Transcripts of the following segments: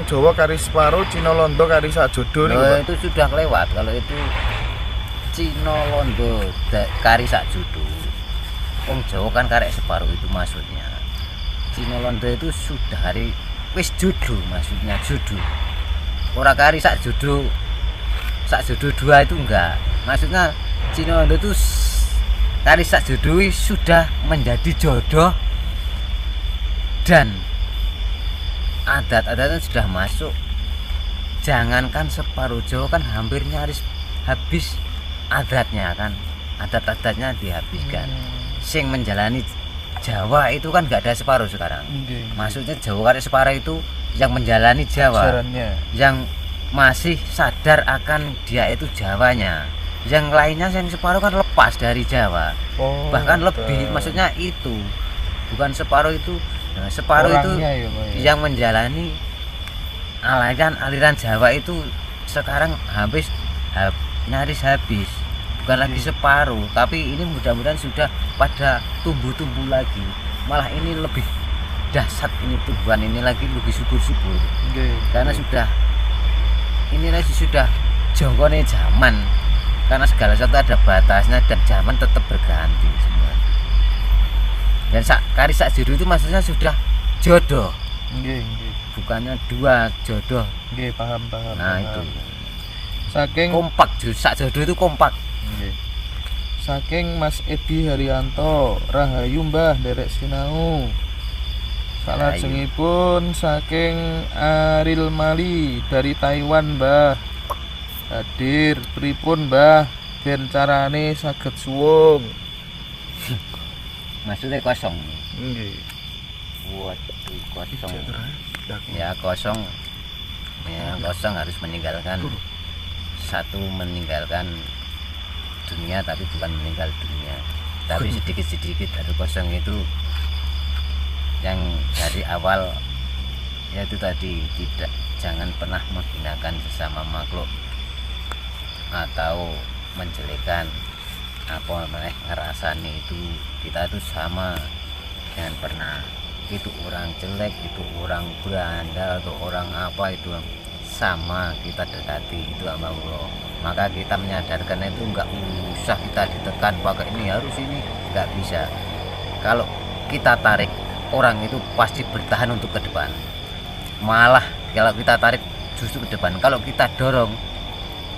Jawa kari separo, Cina Londo kari sak jodoh niku, Pak. Itu sudah lewat. Kalau itu Cina Londo kari sak jodoh. Wong Jawa kan karek separuh itu maksudnya. Cina Londo itu sudah hari wis jodoh, maksudnya jodoh. Ora kari sak jodoh. Sak jodoh dua itu enggak. Maksudnya Cina Londo itu kari sak jodoh sudah menjadi jodoh dan adat-adatnya sudah masuk. Jangankan separuh Jawa kan hampir nyaris habis adatnya kan. Adat-adatnya dihabiskan. Sing menjalani Jawa itu kan nggak ada separuh sekarang. Maksudnya Jawa kari separuh itu yang menjalani Jawa, yang masih sadar akan dia itu Jawanya. Yang lainnya yang separuh kan lepas dari Jawa, bahkan lebih. Maksudnya itu bukan separuh itu, separuh itu yang menjalani aliran Jawa itu sekarang nyaris habis. Bukan lagi separuh, tapi ini mudah-mudahan sudah pada tumbuh-tumbuh lagi. Malah ini lebih dahsyat, ini tumbuhan ini lagi lebih subur-subur. Karena sudah ini lagi sudah jongkone zaman. Karena segala sesuatu ada batasnya dan zaman tetap berganti semua. Dan kari sak jodoh itu maksudnya sudah jodoh. Bukannya dua jodoh. Paham. Nah, itu. Saking Kompak, sak jodoh itu kompak. Saking Mas Edi Haryanto, Rahayu Mbah derek sinau. Salajengipun saking Aril Mali dari Taiwan Mbah. Hadir pripun Mbah ben carane saged suwung. Maksudnya kosong. Nggih. Waduh, kosong. Ya kosong. Ya kosong harus meninggalkan. Satu meninggalkan dunia tapi bukan meninggal dunia, tapi sedikit-sedikit ada kosong itu yang dari awal yaitu tadi jangan pernah menghinakan sesama makhluk atau menjelekan apa namanya ngerasani itu kita itu sama. Jangan pernah itu orang jelek, itu orang berandal atau orang apa itu sama kita dekati, itu sama Allah. Maka kita menyadarkan itu enggak usah kita ditekan pakai ini harus ini, enggak bisa. Kalau kita tarik orang itu pasti bertahan untuk ke depan. Malah kalau kita tarik justru ke depan. Kalau kita dorong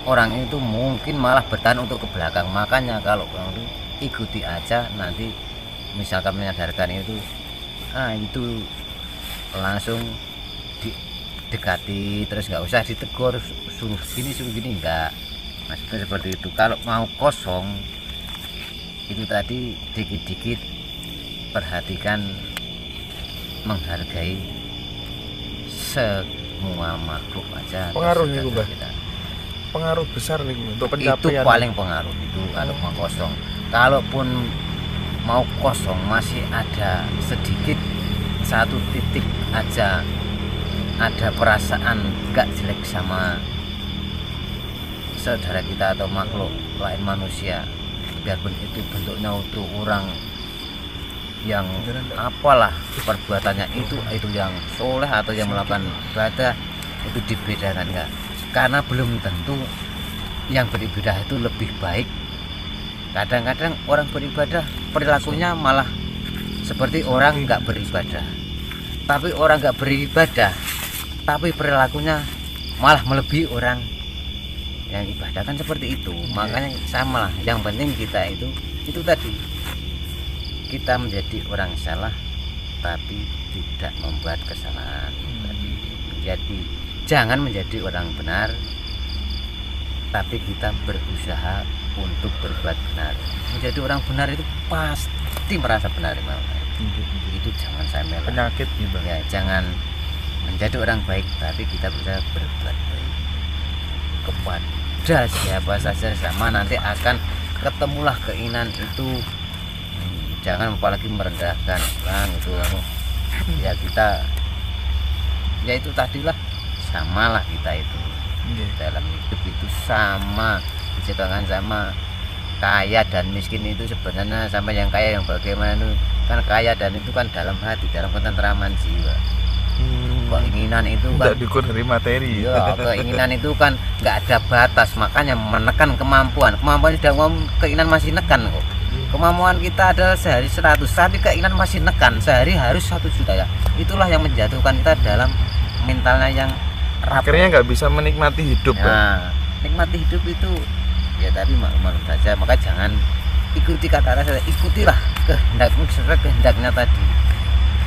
orang itu mungkin malah bertahan untuk ke belakang. Makanya kalau kamu ikuti aja, nanti misalkan menyadarkan itu langsung dekati, terus nggak usah ditegur suruh gini enggak. Maksudnya seperti itu. Kalau mau kosong itu tadi dikit-dikit perhatikan, menghargai semua makhluk aja. Pengaruh nih Mbah. Pengaruh besar nih untuk pencapaian. Itu paling pengaruh itu kalau mau kosong. Kalaupun mau kosong masih ada sedikit satu titik aja ada perasaan gak jelek sama saudara kita atau makhluk lain manusia, biarpun itu bentuknya untuk orang yang apalah perbuatannya itu yang soleh atau yang melakukan ibadah, itu dibedakan enggak, karena belum tentu yang beribadah itu lebih baik. Kadang-kadang orang beribadah perilakunya malah seperti orang nggak beribadah, tapi orang nggak beribadah tapi perilakunya malah melebihi orang yang ibadah, kan seperti itu. Makanya sama lah, yang penting kita itu tadi kita menjadi orang salah tapi tidak membuat kesalahan tadi. Jadi jangan menjadi orang benar tapi kita berusaha untuk berbuat benar. Menjadi orang benar itu pasti merasa benar, itu jangan sampai penyakit gitu ya. Jangan menjadi orang baik tapi kita berusaha berbuat baik kepada siapa saja sama, nanti akan ketemulah keinginan itu. Jangan apalagi merendahkan orang itu ya. Kita ya itu tadilah, samalah kita itu dalam hidup itu sama, diciptakan sama. Kaya dan miskin itu sebenarnya sama, yang kaya yang bagaimana itu kan kaya dan itu kan dalam hati, dalam ketentraman jiwa. Kok ingin keinginan itu kan tidak diukur dari materi. ya, keinginan itu kan nggak ada batas, makanya menekan kemampuan sudah keinginan masih nekan kok. Kemampuan kita adalah sehari 100, tapi keinginan masih nekan sehari harus 1 juta ya. Itulah yang menjatuhkan kita dalam mentalnya yang rapuh. Akhirnya nggak bisa menikmati hidup. Nah, nikmati hidup itu ya tadi maklum saja, maka jangan ikuti kata saya, ikutilah kehendakmu sesuai kehendaknya tadi.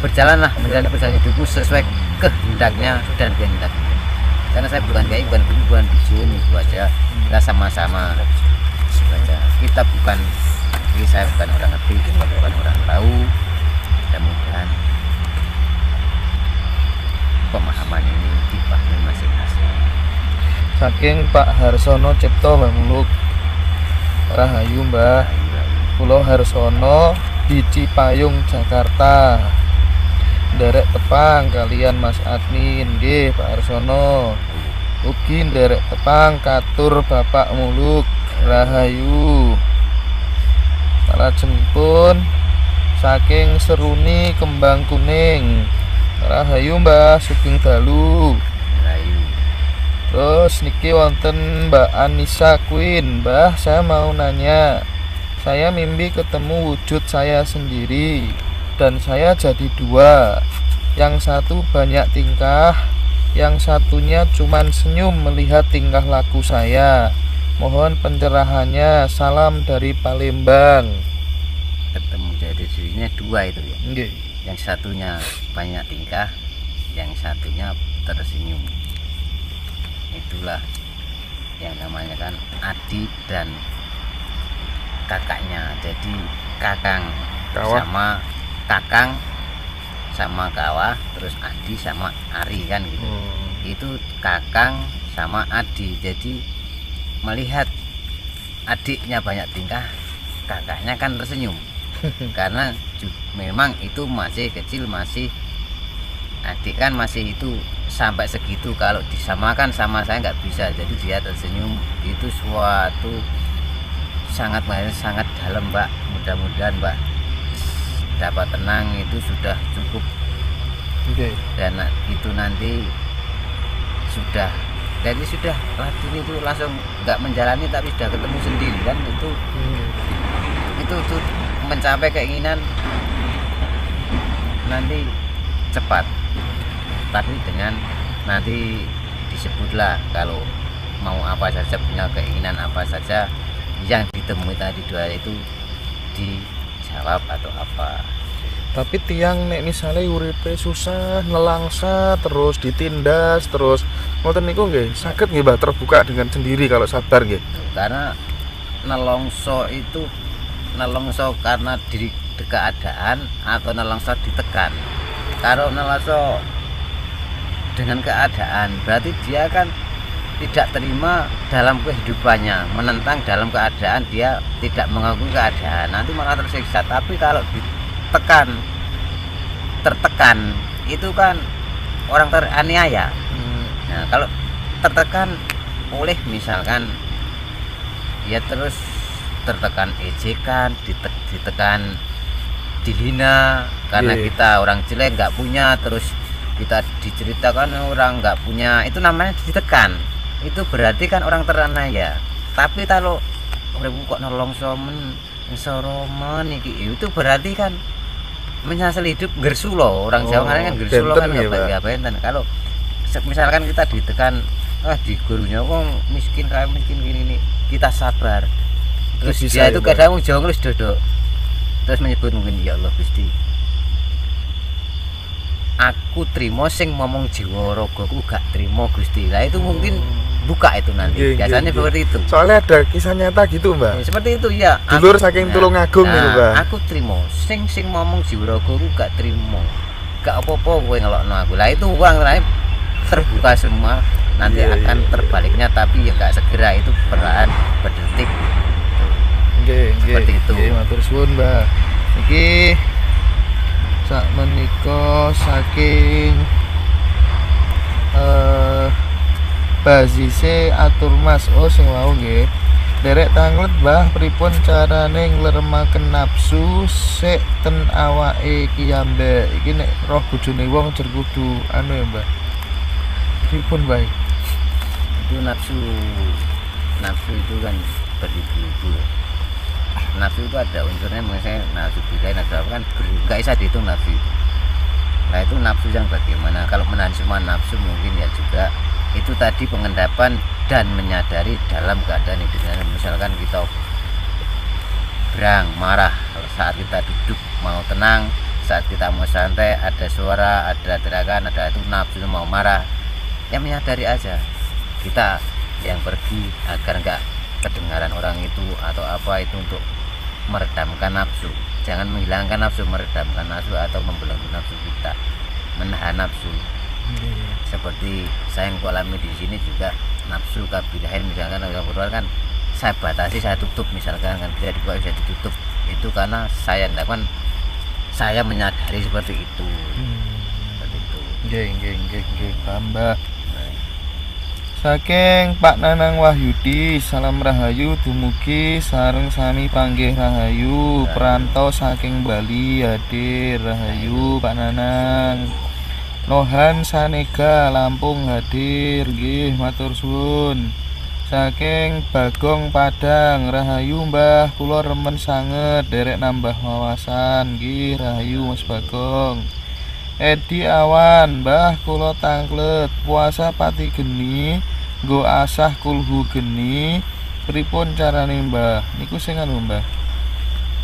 Berjalanlah menjalani perjalanan hidupmu sesuai kehendaknya dan kehendaknya. Karena saya bukan kiai, bukan bijun, itu aja. Kita sama-sama baca. Kita bukan, saya bukan orang ngerti, kita bukan orang tahu. Mudah-mudahan pemahaman ini dipahami masing-masing. Saking Pak Harsono Cipto Mbah Muluk. Rahayu Mbah. Pulau Harsono di Cipayung, Jakarta. Nderek tepang kalian Mas admin nggih Pak Harsono. Ugi nderek tepang katur Bapak Muluk. Rahayu. Salajengipun saking Seruni Kembang Kuning. Rahayu Mbah sugeng dalu. Rahayu. Terus niki wonten Mbak Anissa Queen. Mbah, saya mau nanya. Saya mimpi ketemu wujud saya sendiri dan saya jadi 2. Yang satu banyak tingkah, yang satunya cuman senyum melihat tingkah laku saya. Mohon pencerahannya. Salam dari Palembang. Ketemu jadi dirinya 2 itu ya. Nggih. Yang satunya banyak tingkah, yang satunya tersenyum. Itulah yang namanya kan adik dan kakaknya. Jadi kakang Kawah. sama kakang sama kawah, terus adi sama ari kan gitu. Itu kakang sama adi. Jadi melihat adiknya banyak tingkah, kakaknya kan tersenyum. Karena memang itu masih kecil, masih adik kan masih itu sampai segitu, kalau disamakan sama saya nggak bisa, jadi dia tersenyum. Itu suatu sangat dalam Mbak. Mudah-mudahan Mbak dapat tenang, itu sudah cukup. Dan itu nanti sudah, jadi sudah Radin itu langsung nggak menjalani tapi sudah ketemu sendiri kan, itu mencapai keinginan nanti cepat, tapi dengan nanti disebutlah kalau mau apa saja, punya keinginan apa saja yang ditemui tadi 2 itu dijawab atau apa. Tapi tiang nek misalnya uripe susah, nelangsa terus ditindas terus ngoten niku nggih saged nggih Mbah terbuka dengan sendiri kalau sabar nggih. Karena nelongso itu nelongso karena diri keadaan atau nelongso ditekan. Kalau nelongso dengan keadaan berarti dia kan tidak terima dalam kehidupannya, menentang dalam keadaan, dia tidak mengakui keadaan, nanti malah tersiksa. Tapi kalau tertekan itu kan orang teraniaya. Nah, kalau tertekan oleh misalkan ya terus tertekan ejekan, ditekan dihina karena kita orang jelek nggak punya, terus kita diceritakan orang nggak punya, itu namanya ditekan. Itu berarti kan orang teraniaya. Tapi kalau orang kok nolong somen soromen itu berarti kan menyasal hidup gersulo. Orang Jawa kan gersulo kan nggak benten. Kalau misalkan kita ditekan, di gurunya kok miskin kayak miskin gini, kita sabar. Terus dia itu kadang jauh ngelus dodok, terus menyebut mungkin ya Allah Gusti, aku terima sing ngomong jiwa rogoku gak terima Gusti. Nah itu mungkin buka itu nanti. Biasanya seperti itu. Soalnya ada kisah nyata gitu Mbak. Ya, seperti itu ya. Dulur saking Tulungagung gitu Mbak. Aku terima sing ngomong jiwa rogoku gak terima. Gak apa-apa kowe ngelokno aku. Lah itu uang terbuka semua. Nanti akan terbaliknya, tapi ya gak segera, itu perlahan berdetik. Seperti itu. Matur suwun Mbak. Iki sak menika saking bazise atur Mas sing wau nggih. Derek tanglet Mbah, pripun carane ngleremaken nafsu sik ten awake ki ambek. Iki nek roh bojone wong jer kudu anu ya Mbah. pripun baik? Itu nafsu itu kan beribu-ribu ya. Nafsu itu ada unsurnya, misalnya nafsu birahi, nafsu apa kan nggak bisa dihitung nafsu itu. Nah itu nafsu yang bagaimana? Kalau menahan semua nafsu mungkin ya juga itu tadi pengendapan dan menyadari dalam keadaan hidupnya. Misalkan kita berang, marah, saat kita duduk mau tenang, saat kita mau santai ada suara, ada teriakan, ada itu nafsu mau marah, ya menyadari aja. Kita yang pergi agar nggak kedengaran orang itu atau apa itu untuk meredamkan nafsu. Jangan menghilangkan nafsu, meredamkan nafsu atau membelenggu nafsu kita, menahan nafsu. Seperti saya yang alami di sini juga nafsu kabilahin misalkan yang keluar kan saya batasi, saya tutup misalkan kan bisa dibuka bisa ditutup. Itu karena saya lakukan, saya menyadari seperti itu. Seperti itu. Nggih, tambah. Saking Pak Nanang Wahyudi, salam rahayu dumugi sareng sami panggih rahayu, perantau saking Bali hadir rahayu Pak Nanang. Nohan Sanega Lampung hadir nggih matur suwun. Saking Bagong Padang rahayu Mbah, kula remen sanget derek nambah wawasan nggih rahayu Mas Bagong. Edi Awan, Mbah kula tanglet puasa pati geni nggo asah kulhu geni pripun carane Mbah? Niku sing anu Mbah.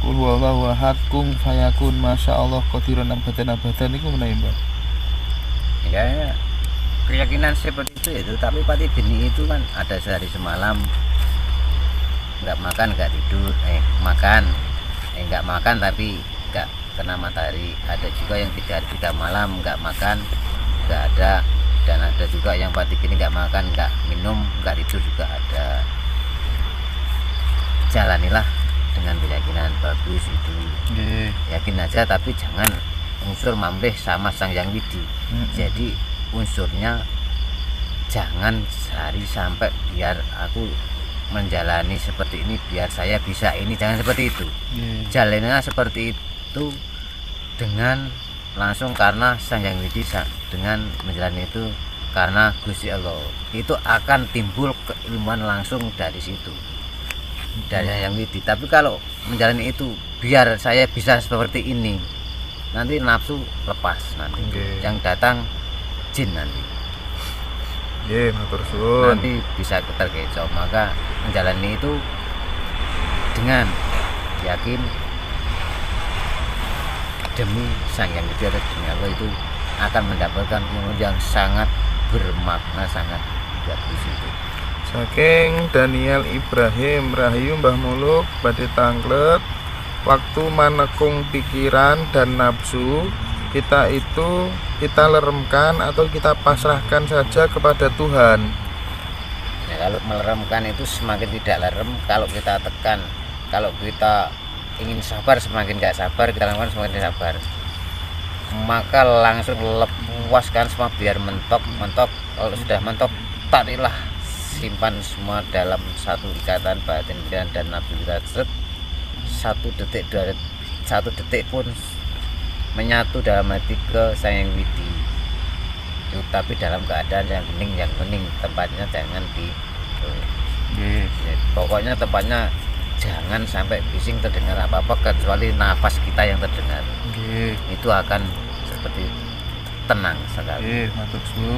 Kul huwallahu ahad kung fayakun masyaallah qadirun abadan niku menawi Mbah. Ya keyakinan seperti itu tapi pati geni itu kan ada sehari semalam nggak makan nggak tidur, nggak makan tapi nggak kena matahari. Ada juga yang 3 hari 3 malam nggak makan nggak ada, dan ada juga yang pati gini nggak makan nggak minum nggak tidur juga ada. Jalanilah dengan keyakinan bagus itu. Yakin aja tapi jangan unsur mamrih sama Sang Yang Widi. Jadi unsurnya jangan sehari sampai biar aku menjalani seperti ini biar saya bisa ini, jangan seperti itu. Jalannya seperti itu dengan langsung karena Sang Yang Widi, dengan menjalani itu karena Gusti Allah, itu akan timbul keilmuan langsung dari situ, dari Sang Yang Widi. Tapi kalau menjalani itu biar saya bisa seperti ini, nanti nafsu lepas, nanti yang datang jin nanti. Matur suwun. Nanti bisa terkecoh. Maka menjalani itu dengan yakin demi Sang Yang Widi atau demi Allah itu akan mendapatkan ilmu yang sangat bermakna, sangat bagus itu. Saking Daniel Ibrahim rahayu Mbah Muluk badhe tanglet, waktu manekung pikiran dan nafsu kita leremkan atau kita pasrahkan saja kepada Tuhan. Ya, kalau meleremkan itu semakin tidak lerem, kalau kita tekan, kalau kita ingin sabar semakin gak sabar, kita lakukan semakin sabar, maka langsung lepaskan semua biar mentok. Kalau sudah mentok, tarilah, simpan semua dalam satu ikatan batin dan nafsu kita. Satu detik pun menyatu dalam hati ke Sang Yang Widi itu, tapi dalam keadaan yang bening, tempatnya jangan di pokoknya tempatnya jangan sampai bising terdengar apa-apa kecuali nafas kita yang terdengar. Itu akan seperti tenang sekali. Matur suwun.